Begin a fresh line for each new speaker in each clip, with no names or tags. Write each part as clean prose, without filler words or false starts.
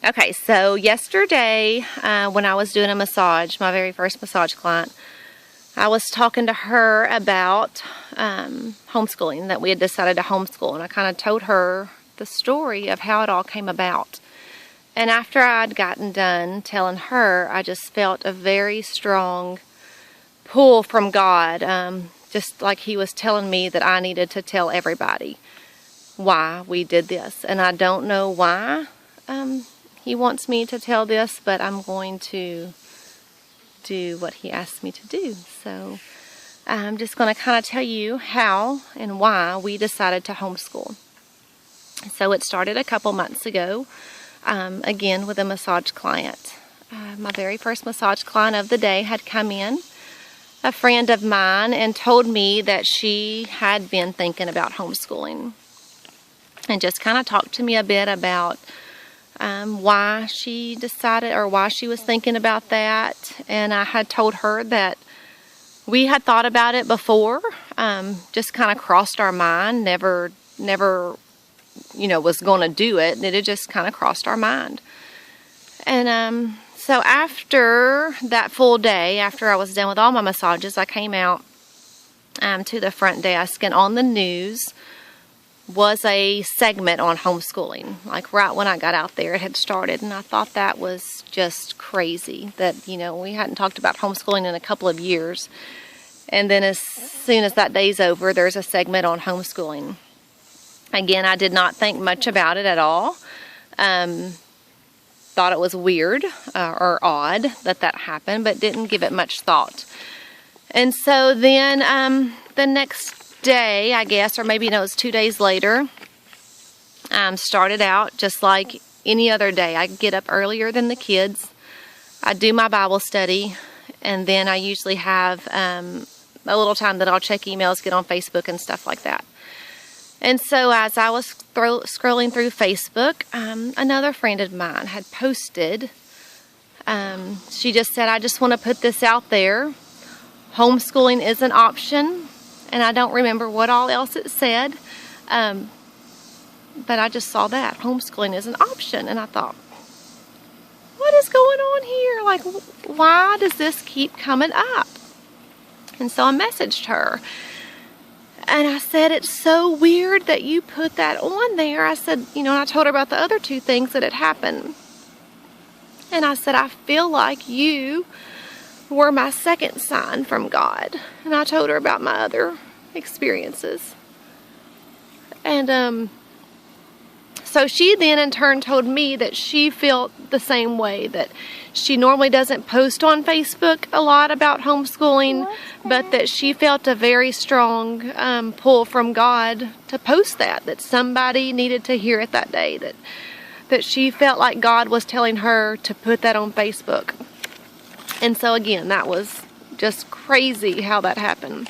Okay, so yesterday when I was doing a massage, my very first massage client, I was talking to her about homeschooling, that we had decided to homeschool, and I kind of told her the story of how it all came about. And after I'd gotten done telling her, I just felt a very strong pull from God, just like He was telling me that I needed to tell everybody why we did this. And I don't know why He wants me to tell this, but I'm going to do what He asked me to do. So I'm just going to kind of tell you how and why we decided to homeschool. So it started a couple months ago, again with a massage client. My very first massage client of the day had come in, a friend of mine, and told me that she had been thinking about homeschooling, and just kind of talked to me a bit about why she decided, or why she was thinking about that. And I had told her that we had thought about it before, just kind of crossed our mind, never was going to do it. It just kind of crossed our mind. And so after that full day, after I was done with all my massages, I came out to the front desk, and on the news was a segment on homeschooling. Like right when I got out there, it had started, and I thought that was just crazy that, we hadn't talked about homeschooling in a couple of years. And then as soon as that day's over, there's a segment on homeschooling. Again, I did not think much about it at all. Thought it was weird or odd that happened, but didn't give it much thought. And so then the next day, I guess, or maybe it was 2 days later, started out just like any other day. I get up earlier than the kids. I do my Bible study, and then I usually have a little time that I'll check emails, get on Facebook and stuff like that. And so as I was scrolling through Facebook, another friend of mine had posted, she just said, "I just want to put this out there. Homeschooling is an option." And I don't remember what all else it said, but I just saw that. Homeschooling is an option. And I thought, what is going on here? Like, why does this keep coming up? And so I messaged her. And I said, "It's so weird that you put that on there." I said, and I told her about the other two things that had happened. And I said, "I feel like you were my second sign from God." And I told her about my other experiences. And so she then in turn told me that she felt the same way, that she normally doesn't post on Facebook a lot about homeschooling, but that she felt a very strong pull from God to post that somebody needed to hear it that day, that she felt like God was telling her to put that on Facebook. And so again, that was just crazy how that happened.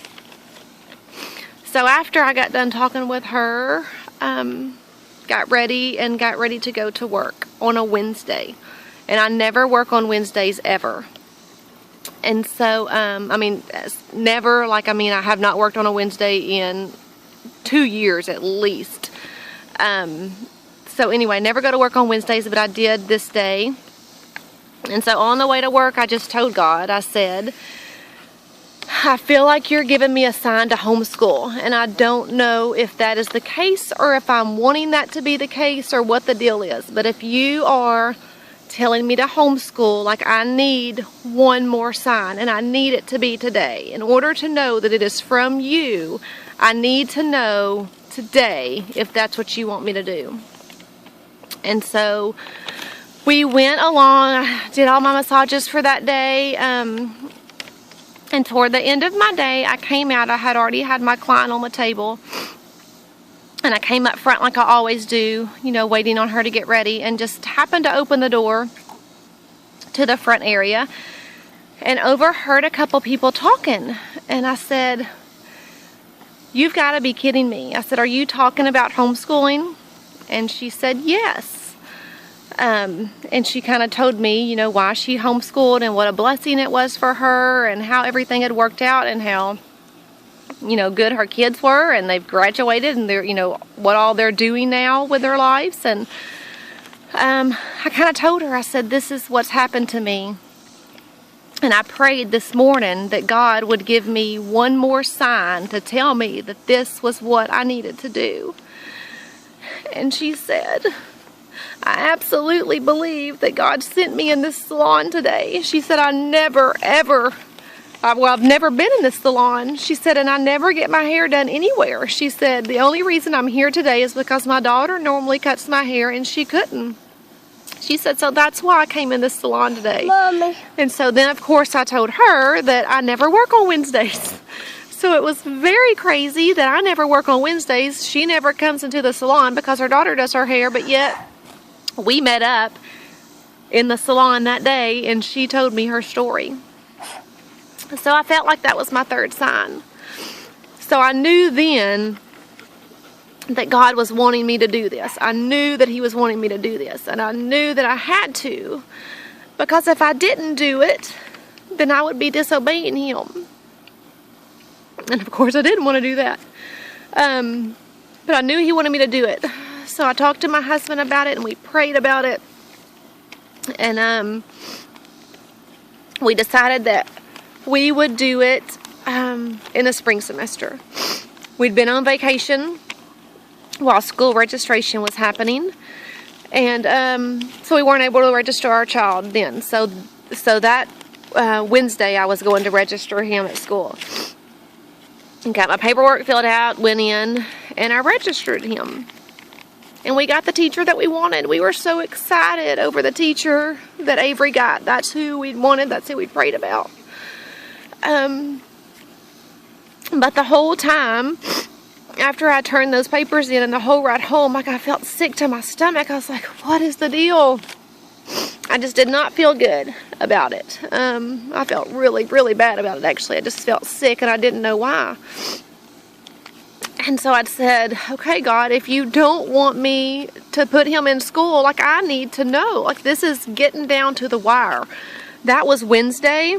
So after I got done talking with her, got ready to go to work on a Wednesday. And I never work on Wednesdays ever. And so, never, I have not worked on a Wednesday in 2 years at least. So anyway, never go to work on Wednesdays, but I did this day. And so on the way to work, I just told God, I said, "I feel like you're giving me a sign to homeschool, and I don't know if that is the case or if I'm wanting that to be the case or what the deal is. But if you are telling me to homeschool, I need one more sign, and I need it to be today. In order to know that it is from you, I need to know today if that's what you want me to do." And so we went along, I did all my massages for that day, and toward the end of my day, I came out. I had already had my client on the table, and I came up front like I always do, waiting on her to get ready, and just happened to open the door to the front area and overheard a couple people talking. And I said, "You've got to be kidding me." I said, "Are you talking about homeschooling?" And she said, "Yes." And she kind of told me, why she homeschooled and what a blessing it was for her and how everything had worked out and how, good her kids were, and they've graduated and they're, what all they're doing now with their lives. And I kind of told her, I said, this is what's happened to me. And I prayed this morning that God would give me one more sign to tell me that this was what I needed to do. And she said, I absolutely believe that God sent me in this salon today. She said, I've never been in this salon. She said, and I never get my hair done anywhere. She said, the only reason I'm here today is because my daughter normally cuts my hair and she couldn't. She said, so that's why I came in this salon today.
Mommy.
And so then, of course, I told her that I never work on Wednesdays. So it was very crazy that I never work on Wednesdays. She never comes into the salon because her daughter does her hair, but yet we met up in the salon that day and she told me her story. So I felt like that was my third sign. So I knew then that God was wanting me to do this. I knew that He was wanting me to do this. And I knew that I had to. Because if I didn't do it, then I would be disobeying Him. And of course I didn't want to do that. But I knew He wanted me to do it. So I talked to my husband about it and we prayed about it. And we decided that we would do it in the spring semester. We'd been on vacation while school registration was happening, and so we weren't able to register our child then. So that Wednesday I was going to register him at school. And got my paperwork filled out, went in, and I registered him. And we got the teacher that we wanted. We were so excited over the teacher that Avery got. That's who we wanted. That's who we prayed about. But the whole time, after I turned those papers in and the whole ride home, like I felt sick to my stomach. I was like, what is the deal? I just did not feel good about it. I felt really, really bad about it, actually. I just felt sick and I didn't know why. And so I said, okay, God, if you don't want me to put him in school, like I need to know. Like this is getting down to the wire. That was Wednesday.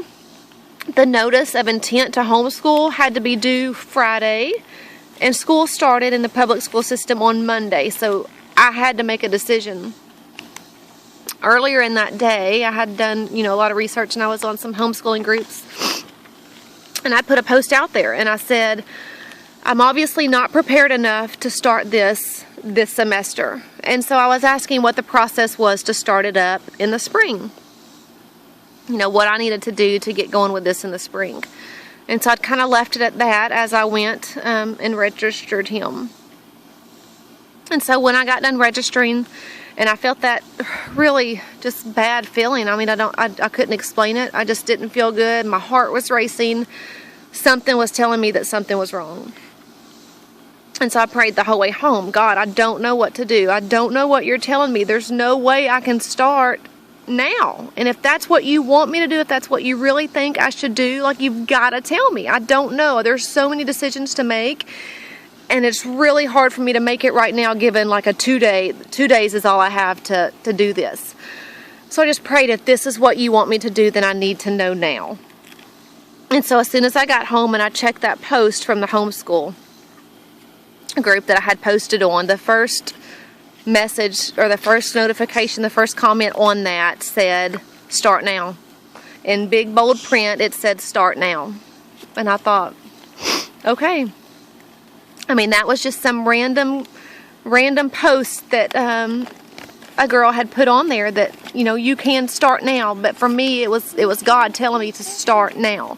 The notice of intent to homeschool had to be due Friday. And school started in the public school system on Monday. So I had to make a decision. Earlier in that day, I had done, a lot of research and I was on some homeschooling groups. And I put a post out there and I said, I'm obviously not prepared enough to start this semester. And so I was asking what the process was to start it up in the spring. What I needed to do to get going with this in the spring. And so I'd kind of left it at that as I went and registered him. And so when I got done registering, and I felt that really just bad feeling. I mean, I couldn't explain it. I just didn't feel good. My heart was racing. Something was telling me that something was wrong. And so I prayed the whole way home. God, I don't know what to do. I don't know what you're telling me. There's no way I can start now. And if that's what you want me to do, if that's what you really think I should do, like you've got to tell me. I don't know. There's so many decisions to make. And it's really hard for me to make it right now, given like a 2 days is all I have to do this. So I just prayed, if this is what you want me to do, then I need to know now. And so as soon as I got home and I checked that post from the homeschool group that I had posted on, the first message or the first notification, the first comment on that said, start now. In big bold print, it said, start now. And I thought, okay. I mean, that was just some random post that a girl had put on there that, you can start now. But for me, it was God telling me to start now.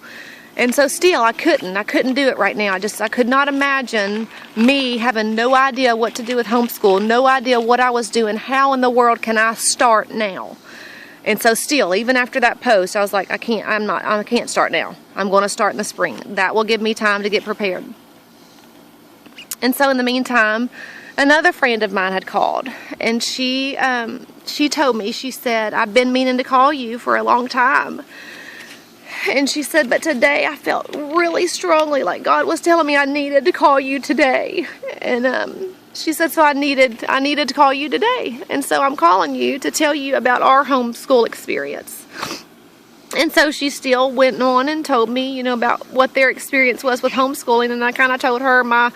And so still, I couldn't do it right now. I could not imagine me having no idea what to do with homeschool, no idea what I was doing. How in the world can I start now? And so still, even after that post, I was like, I can't start now. I'm going to start in the spring. That will give me time to get prepared. And so in the meantime, another friend of mine had called, and she told me, she said, I've been meaning to call you for a long time. And she said, but today I felt really strongly like God was telling me I needed to call you today. And she said, so I needed to call you today. And so I'm calling you to tell you about our homeschool experience. And so she still went on and told me, about what their experience was with homeschooling. And I kind of told her my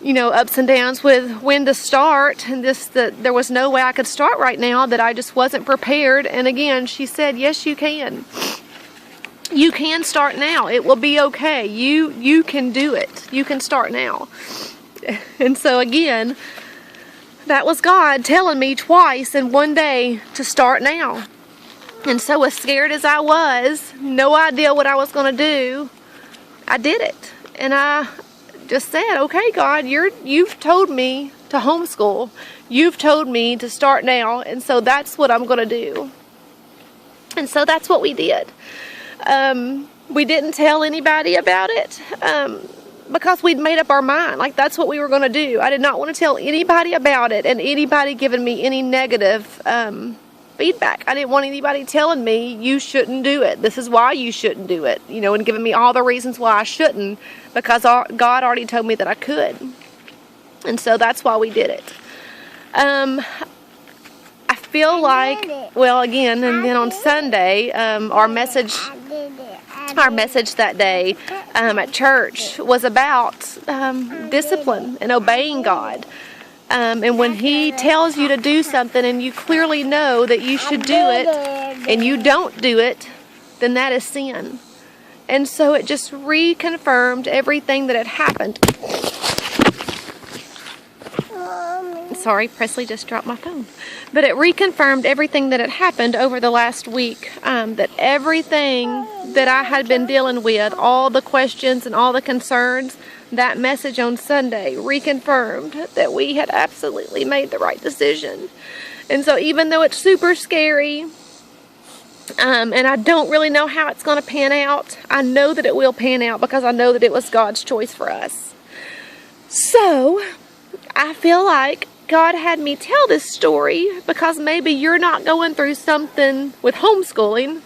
ups and downs with when to start, and that there was no way I could start right now, that I just wasn't prepared. And again, she said, yes, you can. You can start now. It will be okay. You can do it. You can start now. And so again, that was God telling me twice in one day to start now. And so as scared as I was, no idea what I was going to do, I did it. And I just said, okay, God, you've told me to homeschool. You've told me to start now. And so that's what I'm going to do. And so that's what we did. We didn't tell anybody about it because we'd made up our mind. Like, that's what we were going to do. I did not want to tell anybody about it, and anybody giving me any negative feedback. I didn't want anybody telling me, you shouldn't do it. This is why you shouldn't do it. And giving me all the reasons why I shouldn't, because God already told me that I could. And so that's why we did it. I feel like, well, again, and then on Sunday, our message that day at church was about discipline and obeying God. And when He tells you to do something and you clearly know that you should do it and you don't do it, then that is sin. And so it just reconfirmed everything that had happened. Sorry, Presley just dropped my phone. But it reconfirmed everything that had happened over the last week. That everything that I had been dealing with, all the questions and all the concerns, that message on Sunday reconfirmed that we had absolutely made the right decision. And so even though it's super scary, and I don't really know how it's going to pan out, I know that it will pan out because I know that it was God's choice for us. So I feel like God had me tell this story because maybe you're not going through something with homeschooling.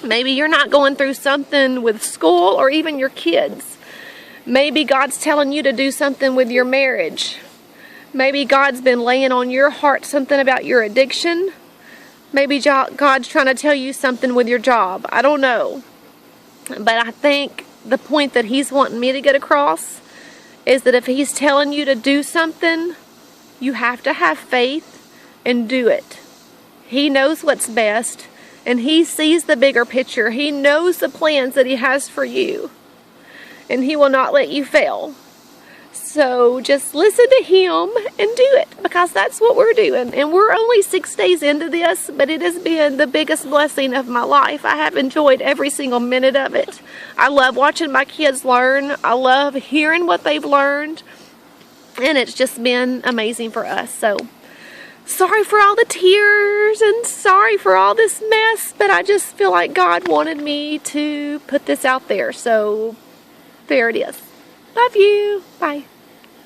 Maybe you're not going through something with school or even your kids. Maybe God's telling you to do something with your marriage. Maybe God's been laying on your heart something about your addiction. Maybe God's trying to tell you something with your job. I don't know. But I think the point that He's wanting me to get across is that if He's telling you to do something, you have to have faith and do it. He knows what's best, and He sees the bigger picture. He knows the plans that He has for you, and He will not let you fail. So just listen to Him and do it, because that's what we're doing. And we're only 6 days into this, but it has been the biggest blessing of my life. I have enjoyed every single minute of it. I love watching my kids learn. I love hearing what they've learned. And it's just been amazing for us. So sorry for all the tears and sorry for all this mess, but I just feel like God wanted me to put this out there. So there it is. Love you. Bye.